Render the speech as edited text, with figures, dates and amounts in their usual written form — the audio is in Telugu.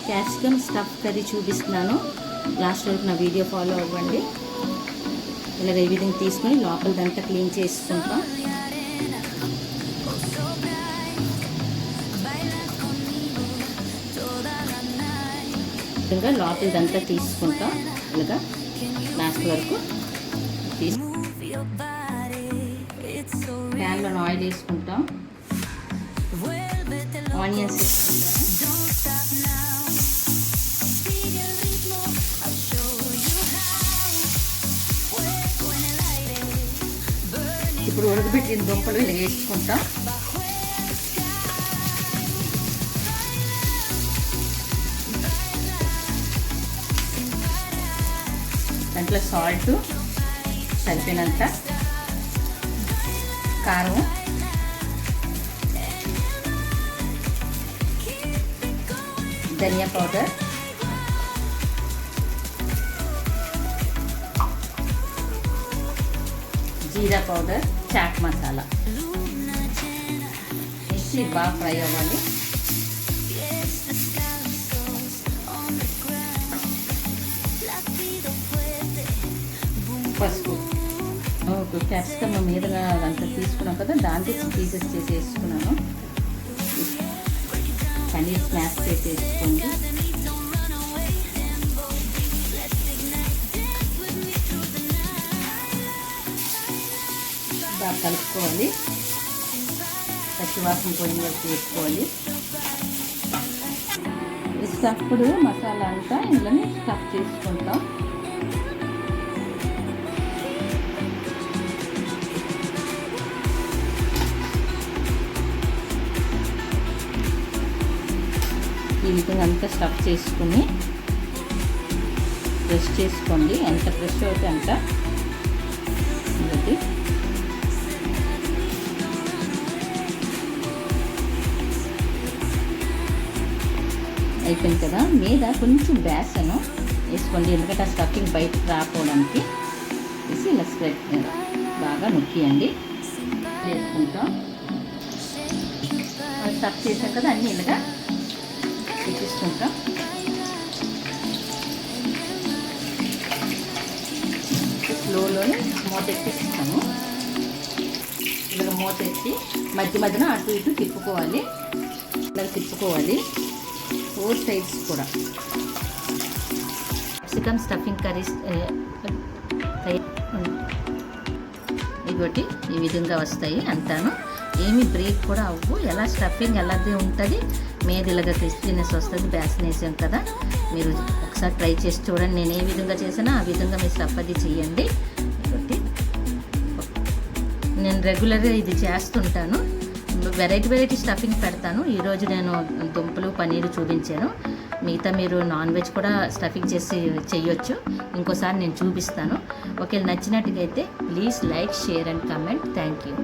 క్యాప్సికమ్ స్టఫ్ కర్రీ చూపిస్తున్నాను. లాస్ట్ వరకు నా వీడియో ఫాలో అవ్వండి. ఇలాగ ఈ విధంగా తీసుకొని లోపలదంతా క్లీన్ చేసుకుంటాం. విధంగా లోపలదంతా తీసుకుంటాం. ఇలాగా లాస్ట్ వరకు ప్యాన్లో ఆయిల్ వేసుకుంటాం. ఆనియన్స్ వేసుకుంటాం. ఇప్పుడు ఉడకబెట్టిన దుంపలు ఇలా వేసుకుంటాం. దాంట్లో సాల్ట్ సరిపోయినంత, కారం, ధనియా పౌడర్, జీరా పౌడర్, చాట్ మసాలా వేసి బాగా ఫ్రై అవ్వాలి. పసుపు, క్యాప్సికమ్ మీదగా అంతా తీసుకున్నాం కదా, దాంట్లో పీసెస్ చేసి వేసుకున్నాను. పన్నీర్ స్మాష్ చేసి వేసుకోండి. బాగా కలుపుకోవాలి. పచ్చివాసన పోయిన వరకు వేసుకోవాలి. స్టఫ్డ్ మసాలా అంతా ఇందులోనే స్టఫ్ చేసుకుంటాం. ఈ విధంగా అంతా స్టఫ్ చేసుకుని ప్రెస్ చేసుకోండి. ఎంత ప్రెస్ అవుతే అంత. ఇది అయిపోయింది కదా. మీద కొంచెం బేసను వేసుకోండి, ఎందుకంటే ఆ స్టఫింగ్ బయటకు రాకపోవడానికి. వేసి ఇలా స్ప్రెడ్ బాగా నొక్కియండి. వేసుకుంటాం. స్టఫ్ చేసాం కదా, అన్నీ ఇలాగా చూపించుకుంటాం. స్లోలోనే మూత ఎక్కిస్తాము. ఇలా మూత ఎత్తి మధ్య మధ్యన అటు ఇటు తిప్పుకోవాలి. ఇలా తిప్పుకోవాలి 4 సైడ్స్ కూడా. క్యాప్సికమ్ స్టఫింగ్ కర్రీస్ ఇగోటి ఈ విధంగా వస్తాయి అంతాను. ఏమి బ్రేక్ కూడా అవ్వు. ఎలా స్టఫింగ్ అలాగే ఉంటుంది. మీద ఇలాగ క్రిస్పీనెస్ వస్తుంది. బేసన్ వేసాం కదా, మీరు ఒకసారి ట్రై చేసి చూడండి. నేను ఏ విధంగా చేసినా ఆ విధంగా మీరు స్టఫ్ అది చేయండి. కాబట్టి నేను రెగ్యులర్గా ఇది చేస్తుంటాను. వెరైటీ స్టఫింగ్ పెడతాను. ఈరోజు నేను దుంపలు పన్నీరు చూపించాను. మిగతా మీరు నాన్ వెజ్ కూడా స్టఫింగ్ చేసి చేయొచ్చు. ఇంకోసారి నేను చూపిస్తాను. ఒకవేళ నచ్చినట్టుగా అయితే please like, share and comment. Thank you.